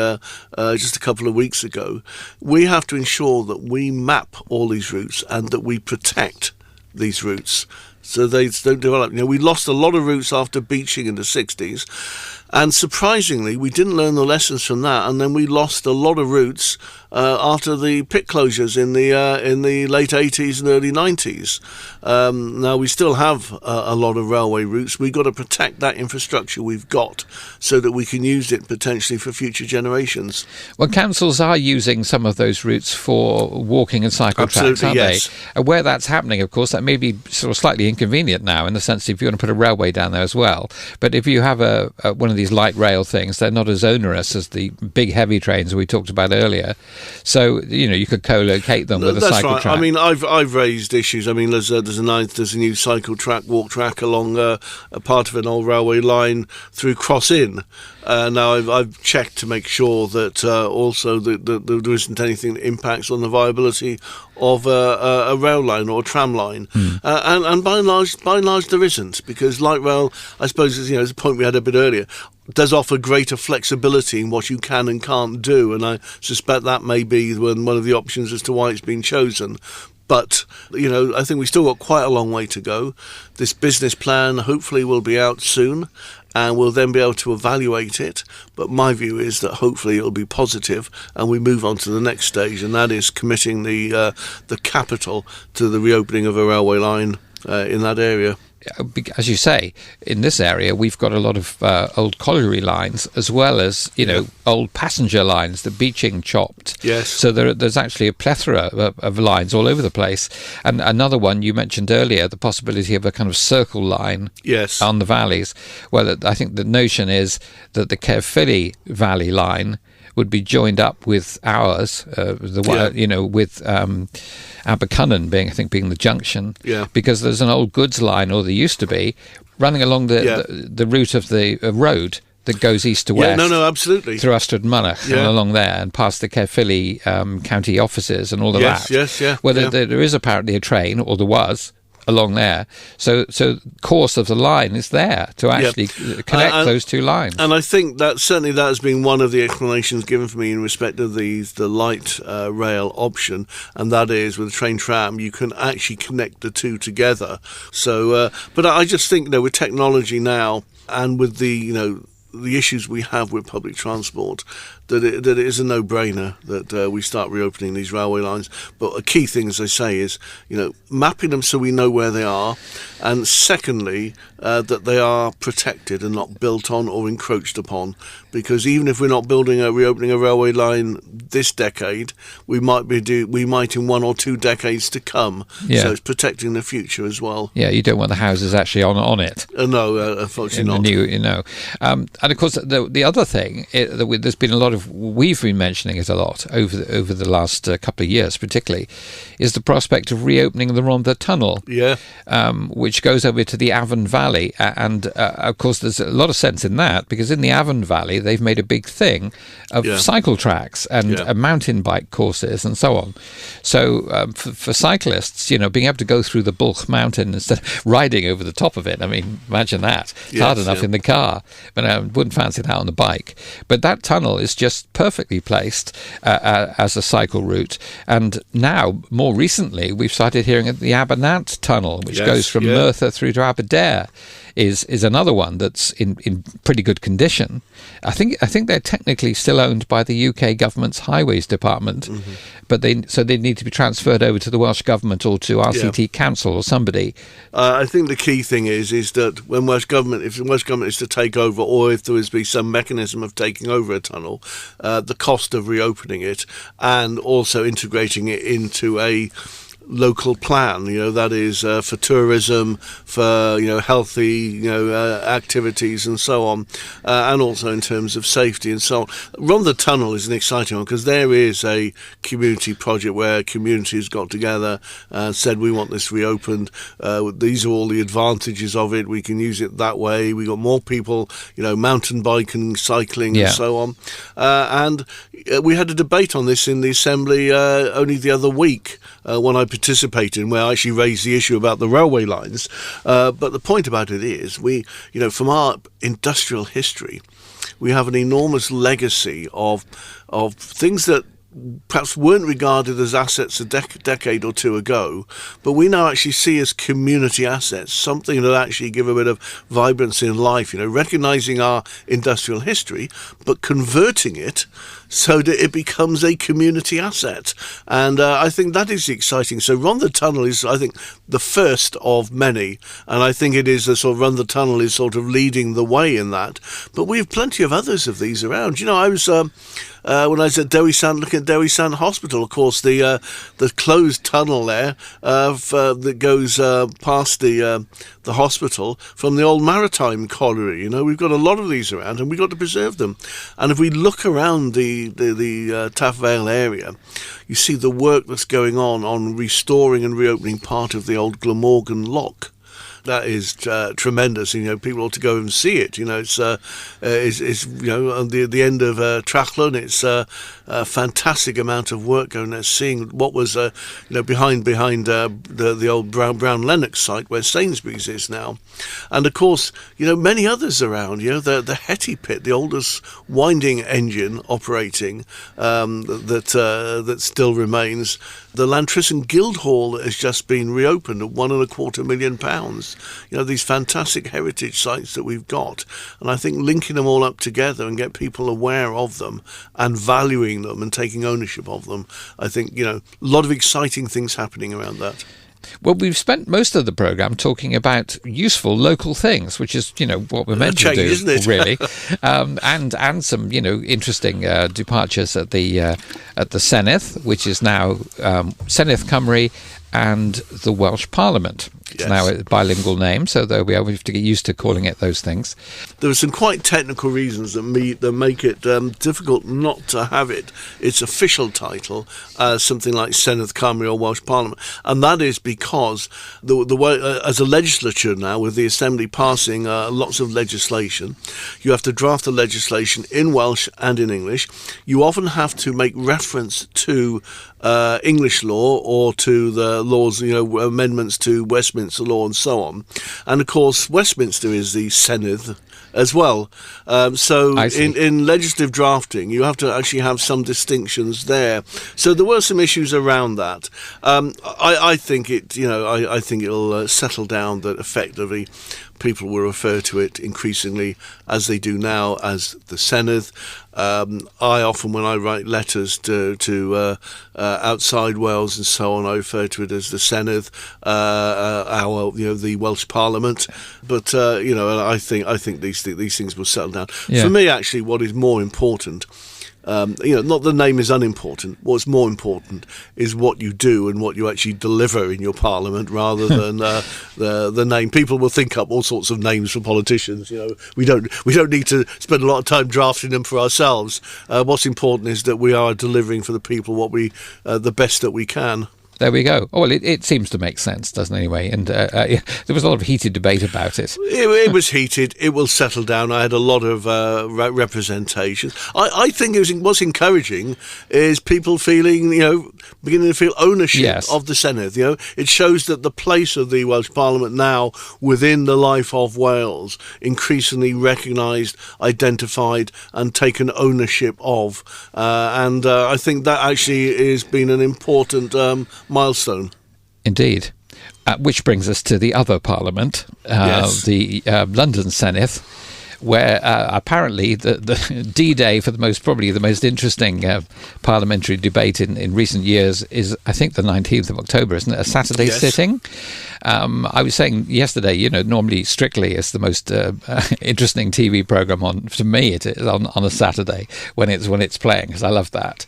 just a couple of weeks ago, we have to ensure that we map all these routes and that we protect these routes so they don't develop. We lost a lot of routes after beaching in the 60s. And surprisingly, we didn't learn the lessons from that, and then we lost a lot of routes after the pit closures in the late 80s and early 90s. Now, we still have a lot of railway routes. We've got to protect that infrastructure we've got so that we can use it potentially for future generations. Well, councils are using some of those routes for walking and cycle tracks, aren't yes. they? Where that's happening, of course, that may be sort of slightly inconvenient now in the sense if you want to put a railway down there as well. But if you have one of these light rail things, they're not as onerous as the big heavy trains we talked about earlier. So you could co-locate them with a cycle track. I mean, I've raised issues. I mean, there's a new cycle track, walk track along a part of an old railway line through Cross Inn, Now, I've checked to make sure that also that there isn't anything that impacts on the viability of a rail line or a tram line, and by and large there isn't, because light rail, I suppose, is a point we had a bit earlier, does offer greater flexibility in what you can and can't do, and I suspect that may be one of the options as to why it's been chosen. But, I think we've still got quite a long way to go. This business plan hopefully will be out soon, and we'll then be able to evaluate it. But my view is that hopefully it'll be positive, and we move on to the next stage, and that is committing the capital to the reopening of a railway line in that area. As you say, in this area, we've got a lot of old colliery lines, as well as, old passenger lines, the beaching chopped. Yes. So there's actually a plethora of lines all over the place. And another one you mentioned earlier, the possibility of a kind of circle line on the valleys. Well, I think the notion is that the Caerphilly Valley line would be joined up with ours, with Abercynon being the junction, because there's an old goods line, or there used to be, running along the route of the road that goes east to west. Absolutely. Through Ystrad Mynach and along there, and past the Caerphilly county offices and all of that. There is apparently a train, or there was, along there, so course of the line is there to actually connect those two lines. And I think that has been one of the explanations given for me in respect of the light rail option, and that is with the train tram you can actually connect the two together. So, but I just think with technology now, and with the issues we have with public transport, that it is a no-brainer that we start reopening these railway lines. But a key thing, as I say, is mapping them so we know where they are, and secondly, that they are protected and not built on or encroached upon. Because even if we're not reopening a railway line this decade, we might in 1 or 2 decades to come. Yeah. So it's protecting the future as well. Yeah, you don't want the houses actually on it. No, unfortunately not. And of course, the other thing there's been a lot of, we've been mentioning it a lot over the last couple of years, particularly, is the prospect of reopening the Rhondda Tunnel, which goes over to the Avon Valley, and of course there's a lot of sense in that, because in the Avon Valley they've made a big thing of cycle tracks and mountain bike courses and so on. So for cyclists, being able to go through the Bulch Mountain instead of riding over the top of it, I mean, imagine that. It's hard enough in the car, but I wouldn't fancy that on the bike. But that tunnel is just perfectly placed as a cycle route. And now, more recently, we've started hearing of the Abernant Tunnel, which goes from Merthyr through to Aberdare, is another one that's in pretty good condition. I think they're technically still owned by the UK government's Highways Department, but they need to be transferred over to the Welsh Government or to RCT Council or somebody. I think the key thing is that when if the Welsh Government is to take over, or if there is be some mechanism of taking over a tunnel, the cost of reopening it and also integrating it into a local plan, that is for tourism, for healthy activities and so on, and also in terms of safety and so on. Rhondda Tunnel is an exciting one, because there is a community project where communities got together and said, we want this reopened, these are all the advantages of it, we can use it that way, we got more people mountain biking, cycling and so on, and we had a debate on this in the Assembly only the other week when I participated, where I actually raised the issue about the railway lines. But the point about it is, we, from our industrial history, we have an enormous legacy of things that perhaps weren't regarded as assets a decade or two ago, but we now actually see as community assets, something that actually give a bit of vibrancy in life, recognising our industrial history, but converting it so that it becomes a community asset. And I think that is exciting. So Rhondda Tunnel is, I think, the first of many, and I think it is Rhondda Tunnel is sort of leading the way in that. But we have plenty of others of these around. I was when I was at Dewi Sant, looking at Dewi Sant Hospital, of course, the closed tunnel there that goes past the hospital from the old maritime colliery. We've got a lot of these around, and we've got to preserve them. And if we look around the Taff Vale area, you see the work that's going on restoring and reopening part of the old Glamorgan Lock. That is tremendous. People ought to go and see it. It's on the end of Trachlon. It's a fantastic amount of work going there, seeing what was behind the old Brown Lennox site where Sainsbury's is now, and of course many others around. The Hetty pit, the oldest winding engine operating that still remains. The Llantrisant Guildhall has just been reopened at £1.25 million. These fantastic heritage sites that we've got, and I think linking them all up together and get people aware of them and valuing them and taking ownership of them. I think a lot of exciting things happening around that. Well, we've spent most of the programme talking about useful local things, which is, what we're meant to do, isn't it? really, and some, interesting departures at the Senedd, which is now Senedd Cymru and the Welsh Parliament. It's now a bilingual name, so we have to get used to calling it those things. There are some quite technical reasons that make it difficult not to have its official title as something like Senedd Cymru or Welsh Parliament, and that is because the way, as a legislature now, with the Assembly passing lots of legislation, you have to draft the legislation in Welsh and in English. You often have to make reference to English law or to the laws, amendments to Westminster law and so on. And of course, Westminster is the Senedd as well. So in legislative drafting, you have to actually have some distinctions there. So there were some issues around that. I think I think it'll settle down that effectively people will refer to it increasingly, as they do now, as the Senedd. I often, when I write letters to outside Wales and so on, I refer to it as the Senedd, the Welsh Parliament. But I think these things will settle down. Yeah. For me, actually, what is more important, not the name is unimportant. What's more important is what you do and what you actually deliver in your parliament, rather than the name. People will think up all sorts of names for politicians. We don't need to spend a lot of time drafting them for ourselves. What's important is that we are delivering for the people what the best that we can. There we go. Oh, well, it seems to make sense, doesn't it, anyway? And there was a lot of heated debate about it. It was heated. It will settle down. I had a lot of representation. I think what's encouraging is people feeling, beginning to feel ownership of the Senedd. It shows that the place of the Welsh Parliament now within the life of Wales, increasingly recognised, identified and taken ownership of. And I think that actually has been an important milestone. Indeed. Which brings us to the other Parliament, the London Senedd, where apparently the D-Day for probably the most interesting parliamentary debate in recent years is, I think, the 19th of October, isn't it? A Saturday sitting. I was saying yesterday, normally Strictly is the most interesting TV programme to me. It is on a Saturday when it's playing, because I love that.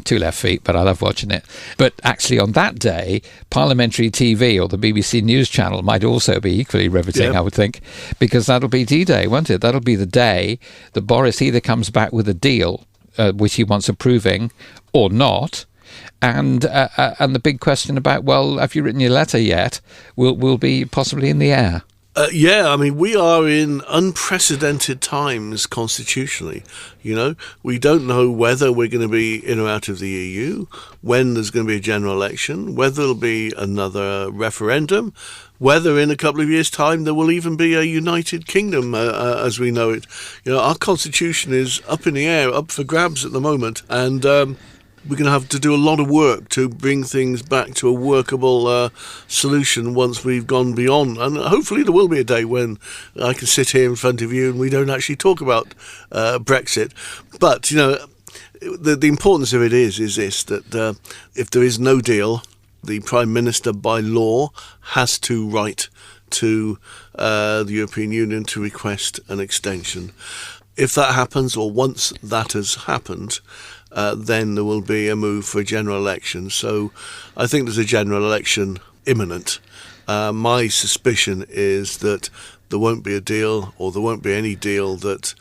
Two left feet, but I love watching it. But actually on that day, parliamentary TV or the BBC News Channel might also be equally riveting, I would think, because that'll be D-Day, won't it? That'll be the day that Boris either comes back with a deal, which he wants approving, or not. And the big question about, well, have you written your letter yet, will be possibly in the air. We are in unprecedented times constitutionally. We don't know whether we're going to be in or out of the EU, when there's going to be a general election, whether there'll be another referendum, whether in a couple of years' time there will even be a United Kingdom as we know it. Our constitution is up in the air, up for grabs at the moment, and we're going to have to do a lot of work to bring things back to a workable solution once we've gone beyond. And hopefully there will be a day when I can sit here in front of you and we don't actually talk about Brexit. But, the importance of it is this, that if there is no deal, the Prime Minister by law has to write to the European Union to request an extension. If that happens, or once that has happened, then there will be a move for a general election. So I think there's a general election imminent. My suspicion is that there won't be a deal, or there won't be any deal that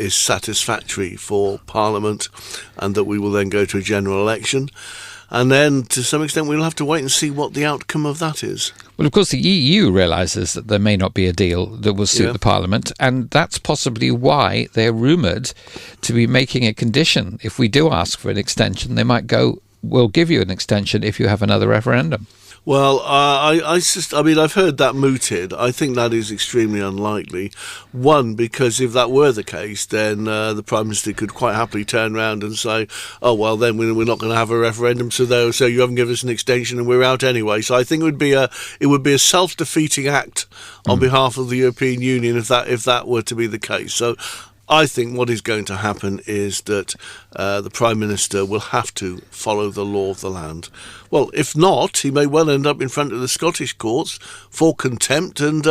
is satisfactory for Parliament, and that we will then go to a general election. and then to some extent we'll have to wait and see what the outcome of that is. Well, of course, the EU realises that there may not be a deal that will suit the Parliament, and that's possibly why they're rumoured to be making a condition. If we do ask for an extension, they might go, we'll give you an extension if you have another referendum. Well, I've heard that mooted. I think that is extremely unlikely. One, because if that were the case, then the Prime Minister could quite happily turn around and say, oh, well, then we're not going to have a referendum, so you haven't given us an extension and we're out anyway. So I think it would be a self-defeating act on behalf of the European Union if that were to be the case. So I think what is going to happen is that the Prime Minister will have to follow the law of the land. Well, if not, he may well end up in front of the Scottish courts for contempt and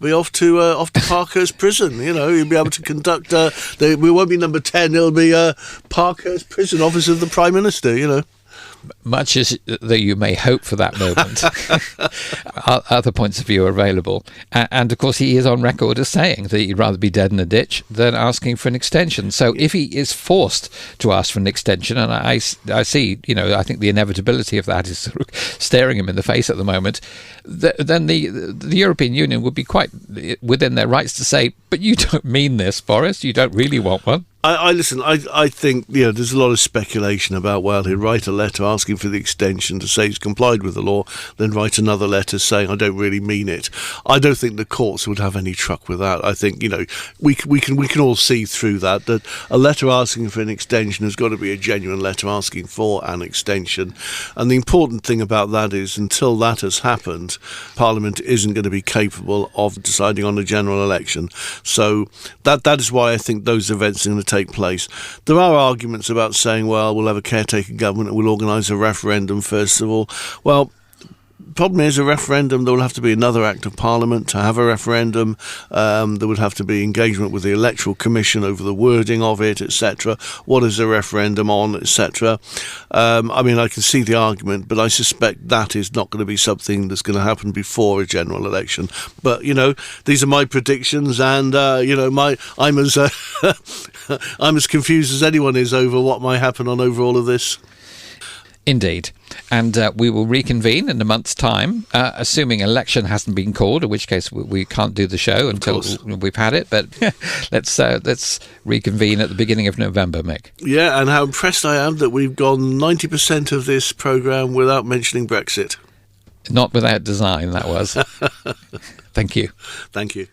be off to Parkhurst Prison. You know, he'll be able to conduct. We won't be number 10. It'll be Parkhurst Prison, office of the Prime Minister. You know. Much as that you may hope for that moment, other points of view are available. And of course, he is on record as saying that he'd rather be dead in a ditch than asking for an extension. So if he is forced to ask for an extension, and I see, I think the inevitability of that is sort of staring him in the face at the moment, then the European Union would be quite within their rights to say, but you don't mean this, Boris, you don't really want one. I think there's a lot of speculation about, well, he'd write a letter asking for the extension to say he's complied with the law, then write another letter saying I don't really mean it. I don't think the courts would have any truck with that. I think we can all see through that a letter asking for an extension has got to be a genuine letter asking for an extension, and the important thing about that is until that has happened, Parliament isn't going to be capable of deciding on a general election. So that is why I think those events are going to take place. There are arguments about saying, well, we'll have a caretaker government and we'll organise a referendum first of all. Well, problem is, a referendum, there will have to be another act of Parliament to have a referendum. There would have to be engagement with the Electoral Commission over the wording of it, etc. What is a referendum on, etc. I can see the argument, but I suspect that is not going to be something that's going to happen before a general election. But, these are my predictions, and, I'm as I'm as confused as anyone is over what might happen over all of this. Indeed. And we will reconvene in a month's time, assuming election hasn't been called, in which case we can't do the show until we've had it. But let's reconvene at the beginning of November, Mick. Yeah, and how impressed I am that we've gone 90% of this programme without mentioning Brexit. Not without design, that was. Thank you. Thank you.